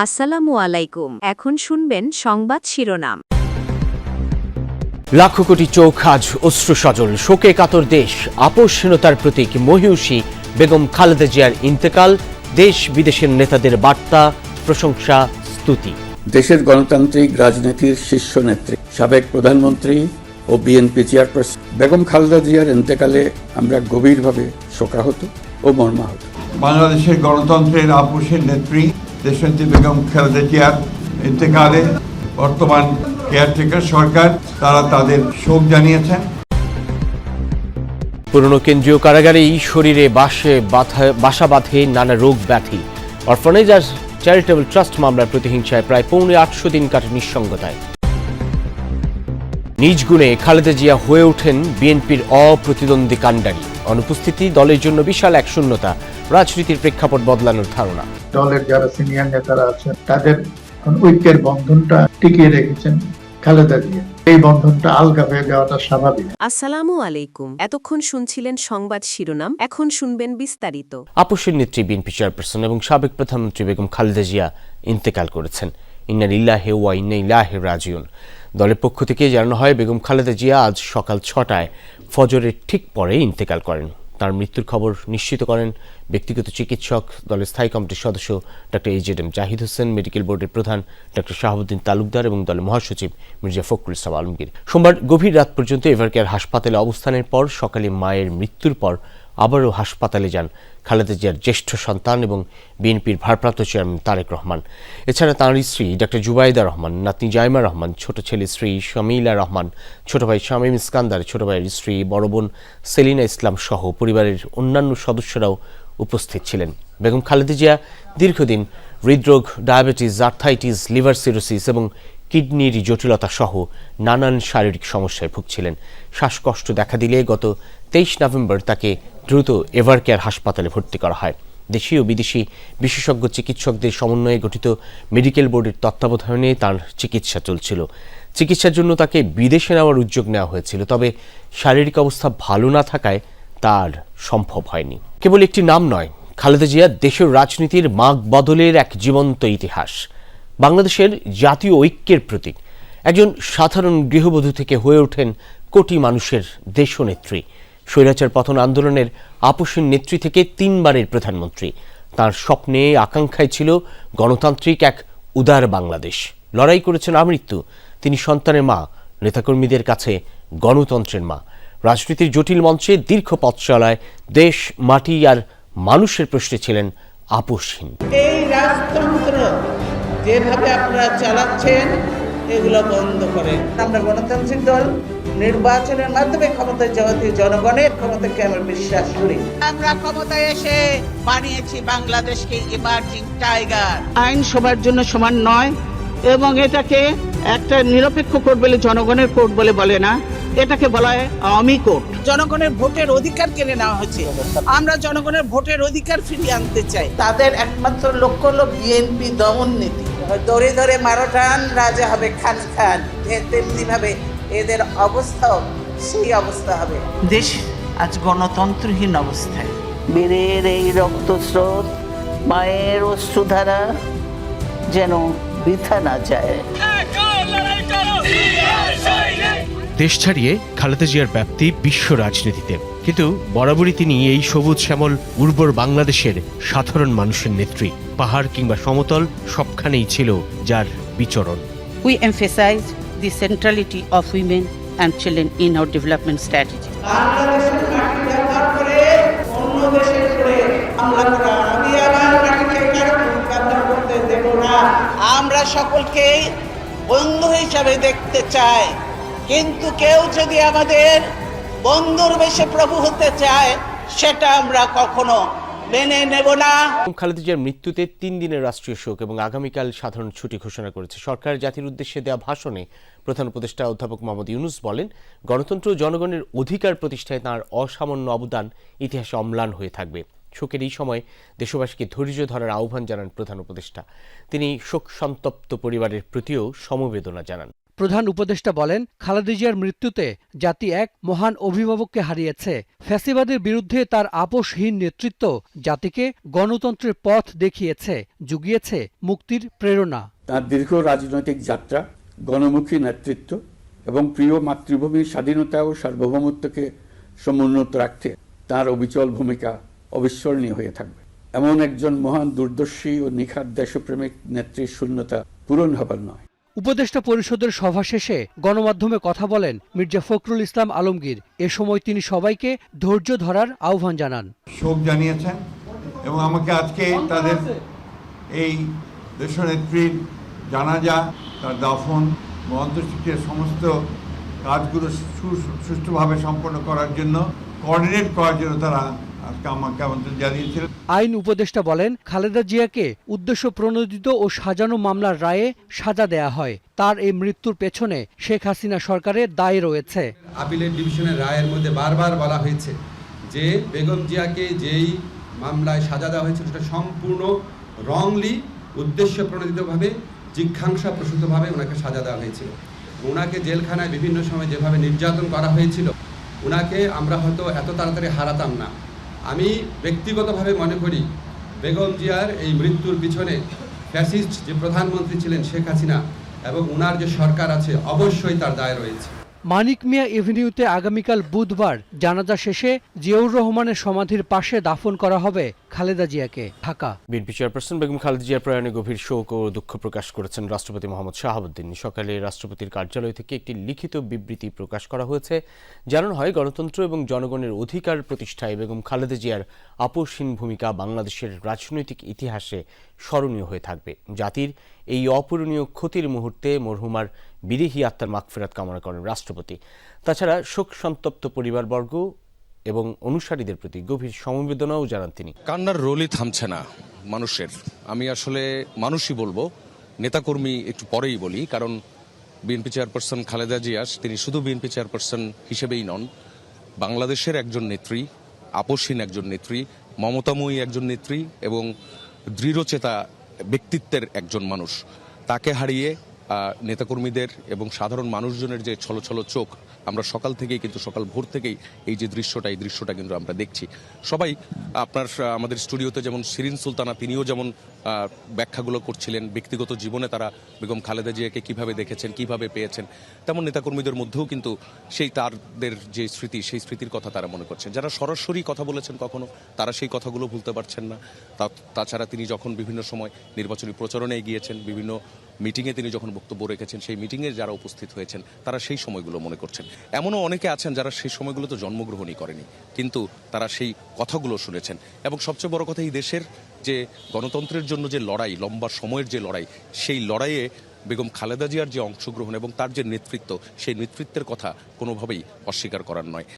আসসালামু আলাইকুম। এখন শুনবেন সংবাদ শিরোনাম। লাখো কোটি চোখ আজ অশ্রু সজল, শোকে কাতর দেশ। আপোষহীনতার প্রতীক মহিষী বেগম খালেদা জিয়ার ইন্তেকাল, দেশ বিদেশের নেতাদের বার্তা, প্রশংসা, স্তুতি। দেশের গণতান্ত্রিক রাজনীতির শীর্ষ নেত্রী, সাবেক প্রধানমন্ত্রী ও বিএনপি চেয়ারপারসন বেগম খালেদা জিয়ার ইন্তেকালে আমরা গভীরভাবে শোকাহত ও মর্মাহত। বাংলাদেশের গণতন্ত্রের আপোষের নেত্রী দেশনেত্রী বেগম খালেদা জিয়ার ইন্তেকালে বর্তমান কেয়ারটেকার সরকার তারা তাদের শোক জানিয়েছেন। পুরনো কেন্দ্রীয় কারাগারেই শরীরে বাসা বাঁধে নানা রোগ ব্যাধি। অরফানেজ আর চ্যারিটেবল ট্রাস্ট মামলার প্রতিহিংসায় প্রায় 850 দিন কাটে নিঃসঙ্গতায়। নিজ গুণে খালেদা জিয়া হয়ে ওঠেন বিএনপির অপ্রতিদ্বন্দ্বী কাণ্ডারি। অনুপস্থিতি দলের জন্য বিশাল এক শূন্যতা, রাজনীতির প্রেক্ষাপট বদলানোর ধারণা। দলের যারা সিনিয়র নেতারা আছেন তাদের ঐক্যের বন্ধনটা টিকিয়ে রেখেছেন খালেদা জিয়া। এই বন্ধনটা আলগা হয়ে যাওয়াটা স্বাভাবিক। আসসালামু আলাইকুম। এতক্ষণ শুনছিলেন সংবাদ শিরোনাম, এখন শুনবেন বিস্তারিত। আপোষের নেত্রী বিএনপি চেয়ারপারসন এবং সাবেক প্রধানমন্ত্রী বেগম খালেদা জিয়া ইন্তেকাল করেছেন। ইন্না লিল্লাহি ওয়া ইন্না ইলাইহি রাজিউন। দলের পক্ষ থেকে জানানো হয়, বেগম খালেদা জিয়া আজ সকাল 6টায় ফজরের ঠিক পরে ইন্তেকাল করেন। তার মৃত্যুর খবর নিশ্চিত করেন ব্যক্তিগত চিকিৎসক, দলের স্থায়ী কমিটির সদস্য doctor AJM Zahid Hossain, medical বোর্ডের প্রধান ডক্টর শাহাবুদ্দিন তালুকদার এবং দলের মহাসচিব মির্জা ফখরুল ইসলাম আলমগীর। সোমবার গভীর রাত পর্যন্ত এভারকেয়ার হাসপাতালে অবস্থানের পর সকালে মায়ের মৃত্যুর পর আবারও হাসপাতালে যান খালেদা জিয়ার জ্যেষ্ঠ সন্তান এবং বিএনপির ভারপ্রাপ্ত চেয়ারম্যান তারেক রহমান। এছাড়া তাঁর স্ত্রী ডক্টর জুবাইদা রহমান, নাতনি জাইমা রহমান, ছোট ছেলে স্ত্রী শামিলা রহমান, ছোট ভাই শামীম ইস্কান্দার, ছোট ভাইয়ের স্ত্রী, বড় বোন সেলিনা ইসলাম সহ পরিবারের অন্যান্য সদস্যরাও উপস্থিত ছিলেন। বেগম খালেদা জিয়া দীর্ঘদিন হৃদরোগ, ডায়াবেটিস, আর্থাইটিস, লিভার সিরোসিস এবং কিডনির জটিলতা সহ নানান শারীরিক সমস্যায় ভুগছিলেন। শ্বাসকষ্ট দেখা দিলে গত 23 নভেম্বর তাকে দ্রুত এভারকেয়ার হাসপাতালে ভর্তি করা হয়। দেশীয় ও বিদেশি বিশেষজ্ঞ চিকিৎসকদের সমন্বয়ে গঠিত মেডিকেল বোর্ডের তত্ত্বাবধানে তার চিকিৎসা চলছিল। চিকিৎসার জন্য তাকে বিদেশে নেওয়ার উদ্যোগ নেওয়া হয়েছিল, তবে শারীরিক অবস্থা ভালো না থাকায় তার সম্ভব হয়নি। কেবল একটি নাম নয়, খালেদা জিয়া দেশের রাজনীতির মাগ বদলের এক জীবন্ত ইতিহাস। বাংলাদেশের জাতীয় ঐক্যের প্রতীক। একজন সাধারণ গৃহবধূ থেকে হয়ে ওঠেন কোটি মানুষের দেশনেত্রী। স্বৈরাচার পতন আন্দোলনের আপোষহীন নেত্রী থেকে 3 বারের প্রধানমন্ত্রী। তার স্বপ্নে আকাঙ্ক্ষায় ছিল গণতান্ত্রিক এক উদার বাংলাদেশ। লড়াই করেছেন আমৃত্যু। তিনি সন্তানের মা, নেতাকর্মীদের কাছে গণতন্ত্রের মা। রাজনীতির জটিল মঞ্চে দীর্ঘ পথ চলায় দেশ, মাটি আর মানুষের প্রশ্নে ছিলেন আপোষহীন। এই রাজতন্ত্র যেভাবে আপনারা চালাচ্ছেন এগুলো বন্ধ করেন। আমরা গণতান্ত্রিক দল নির্বাচনের মাধ্যমে ক্ষমতায় যাওয়া দিয়ে জনগণের ক্ষমতাকে আমরা বিশ্বাস করি। আমরা ক্ষমতায় এসে বানিয়েছি বাংলাদেশকে ইমার্জিং টাইগার। আইন সবার জন্য সমান নয় এবং এটাকে একটা নিরপেক্ষ কোর্ট বলে জনগণের কোর্ট বলে না, এটাকে বলা হয় আওয়ামী কোর্ট। জনগণের ভোটের অধিকার কেড়ে নেওয়া হয়েছে। আমরা জনগণের ভোটের অধিকার ফিরিয়ে আনতে চাই। তাদের একমাত্র লক্ষ্য হলো বিএনপি দমন নীতি। ধরে ধরে মারোটান রাজা হবে খান খান, তেমনি ভাবে এদের অবস্থাও সেই অবস্থা হবে। দেশ আজ গণতন্ত্রহীন অবস্থায়। বীরের এই রক্তস্রোত, মায়ের অশ্রুধারা যেন বৃথা না যায়। দেশ ছাড়িয়ে খালেদা জিয়ার ব্যাপ্তি বিশ্ব রাজনীতিতে, কিন্তু বরাবরই তিনি এই সবুজ শ্যামল উর্বর বাংলাদেশের সাধারণ মানুষের নেত্রী। পাহাড় কিংবা সমতল সবখানেই ছিল যার বিচরণ। We emphasize the centrality of women and children in our development strategy. বাংলাদেশের মাটি ব্যবহার করে অন্য দেশের উপরে হামলা করা, আমি আমার মাটিকে কারো ব্যবহার করতে দেব না। আমরা সকলকে বন্ধু হিসাবে দেখতে চাই, কিন্তু কেউ যদি আমাদের বন্ধুর বেশে প্রভু হতে চায় সেটা আমরা কখনো মেনে নেব না। খালেদা জিয়ার মৃত্যুতে 3 দিনের রাষ্ট্রীয় শোক এবং আগামীকাল সাধারণ ছুটি ঘোষণা করেছে সরকার। জাতির উদ্দেশ্যে দেওয়া ভাষণে প্রধান উপদেষ্টা অধ্যাপক মোহাম্মদ ইউনূস বলেন, গণতন্ত্র ও জনগণের অধিকার প্রতিষ্ঠায় তাঁর অসামান্য অবদান ইতিহাসে অম্লান হয়ে থাকবে। শোকের এই সময় দেশবাসীকে ধৈর্য ধরার আহ্বান জানান প্রধান উপদেষ্টা। তিনি শোক সন্তপ্ত পরিবারের প্রতিও সমবেদনা জানান। প্রধান উপদেষ্টা বলেন, খালেদা জিয়ার মৃত্যুতে জাতি এক মহান অভিভাবককে হারিয়েছে। ফ্যাসিবাদের বিরুদ্ধে তার আপোষহীন নেতৃত্ব জাতিকে গণতন্ত্রের পথ দেখিয়েছে, জুগিয়েছে মুক্তির প্রেরণা। তার দীর্ঘ রাজনৈতিক যাত্রা, গণমুখী নেতৃত্ব এবং প্রিয় মাতৃভূমির স্বাধীনতা ও সার্বভৌমত্বকে সমুন্নত রাখতে তার অবিচল ভূমিকা অবিস্মরণীয় হয়ে থাকবে। এমন একজন মহান দূরদর্শী ও নিখাদ দেশপ্রেমিক নেত্রীর শূন্যতা পূরণ হবার নয়। উপদেষ্টা পরিষদের সভা শেষে গণমাধ্যমে কথা বলেন মির্জা ফখরুল ইসলাম আলমগীর। এ সময় তিনি সবাইকে ধৈর্য ধরার আহ্বান জানান। শোক জানিয়েছেন এবং আমাকে আজকে তাদের এই দেশনেত্রীর জানাজা, তার দাফন ও অন্ত্যেষ্টিক্রিয়ার সমস্ত কাজগুলো সুষ্ঠুভাবে সম্পন্ন করার জন্য, কোঅর্ডিনেট করার জন্য তারা আজকে আমাকে আমন্ত্রণ জানিয়েছিলেন। আইন উপদেষ্টা বলেন, খালেদা জিয়াকে উদ্দেশ্য প্রণোদিত ও সাজানো মামলার রায়ে সাজা দেয়া হয়। তার এই মৃত্যুর পেছনে শেখ হাসিনা সরকারের দায় রয়েছে। আপিলেট ডিভিশনের রায়ের মধ্যে বারবার বলা হয়েছে যে বেগম জিয়াকে যেই মামলায় সাজা দেওয়া হয়েছিল সেটা সম্পূর্ণ রংলি, উদ্দেশ্য প্রণোদিতভাবে, জিজ্ঞাসাপ্রসূতভাবে ওনাকে সাজা দেওয়া হয়েছিল। ওনাকে জেলখানায় বিভিন্ন সময় যেভাবে নির্যাতন করা হয়েছিল, ওনাকে আমরা হয়তো এত তাড়াতাড়ি হারাতাম না। আমি ব্যক্তিগতভাবে মনে করি বেগম জিয়ার এই মৃত্যুর পিছনে ফ্যাসিস্ট যে প্রধানমন্ত্রী ছিলেন শেখ হাসিনা এবং ওনার যে সরকার আছে, অবশ্যই তার দায় রয়েছে। মানিক মিয়া এভিনিউতে আগামীকাল বুধবার জানাজা শেষে জিয়াউর রহমানের সমাধির পাশে দাফন করা হবে খালেদা জিয়াকে। ঢাকা। বিএনপি চেয়ারপারসন বেগম খালেদা জিয়ার প্রয়াণে গভীর শোক ও দুঃখ প্রকাশ করেছেন রাষ্ট্রপতি মোহাম্মদ শাহাবুদ্দিন। সকালে রাষ্ট্রপতির কার্যালয় থেকে একটি লিখিত বিবৃতি প্রকাশ করা হয়েছে। জানানো হয়, গণতন্ত্র এবং জনগণের অধিকার প্রতিষ্ঠায় বেগম খালেদা জিয়ার আপোষহীন ভূমিকা বাংলাদেশের রাজনৈতিক ইতিহাসে স্মরণীয় হয়ে থাকবে। জাতির এই অপূরণীয় ক্ষতির মুহূর্তে মরহুমার বিদেহী আত্মার মাগফিরাত কামনা করেন রাষ্ট্রপতি। তাছাড়া শোক সন্তপ্ত পরিবারবর্গ এবং অনুসারীদের প্রতি গভীর সমবেদনাও জানান তিনি। কান্নার রোলই থামছে না মানুষের। আমি আসলে মানুষই বলবো, নেতাকর্মী একটু পরেই বলি, কারণ বিএনপি চেয়ারপারসন খালেদা জিয়া তিনি শুধু বিএনপি চেয়ারপারসন হিসেবেই নন, বাংলাদেশের একজন নেত্রী, আপোষহীন একজন নেত্রী, মমতাময়ী একজন নেত্রী এবং দৃঢ়চেতা ব্যক্তিত্বের একজন মানুষ। তাকে হারিয়ে নেতাকর্মীদের এবং সাধারণ মানুষজনের যে ছলছল চোখ, আমরা সকাল থেকেই কিন্তু সকাল ভোর থেকেই এই যে দৃশ্যটা, এই দৃশ্যটা কিন্তু আমরা দেখছি। সবাই আপনার আমাদের স্টুডিওতে যেমন শিরিন সুলতানা, তিনিও যেমন ব্যাখ্যাগুলো করছিলেন, ব্যক্তিগত জীবনে তারা বেগম খালেদা জিয়াকে কিভাবে দেখেছেন, কিভাবে পেয়েছেন, তেমন নেতাকর্মীদের মধ্যেও কিন্তু সেই তাদের যে স্মৃতি, সেই স্মৃতির কথা তারা মনে করছেন। যারা সরাসরি কথা বলেছেন কখনো, তারা সেই কথাগুলো ভুলতে পারছেন না। তাছাড়া তিনি যখন বিভিন্ন সময় নির্বাচনী প্রচারণে গিয়েছেন, বিভিন্ন মিটিংয়ে তিনি যখন বক্তব্য রেখেছেন, সেই মিটিংয়ে যারা উপস্থিত হয়েছেন তারা সেই সময়গুলো মনে করছেন। এমনও অনেকে আছেন যারা সেই সময়গুলোতে জন্মগ্রহণই করেনি, কিন্তু তারা সেই কথাগুলো শুনেছেন। এবং সবচেয়ে বড় কথা, এই দেশের যে গণতন্ত্রের জন্য যে লড়াই, লম্বা সময়ের যে লড়াই, সেই লড়াইয়ে বেগম খালেদা জিয়ার যে অংশগ্রহণ এবং তার যে নেতৃত্ব, সেই নেতৃত্বের কথা কোনোভাবেই অস্বীকার করার নয়।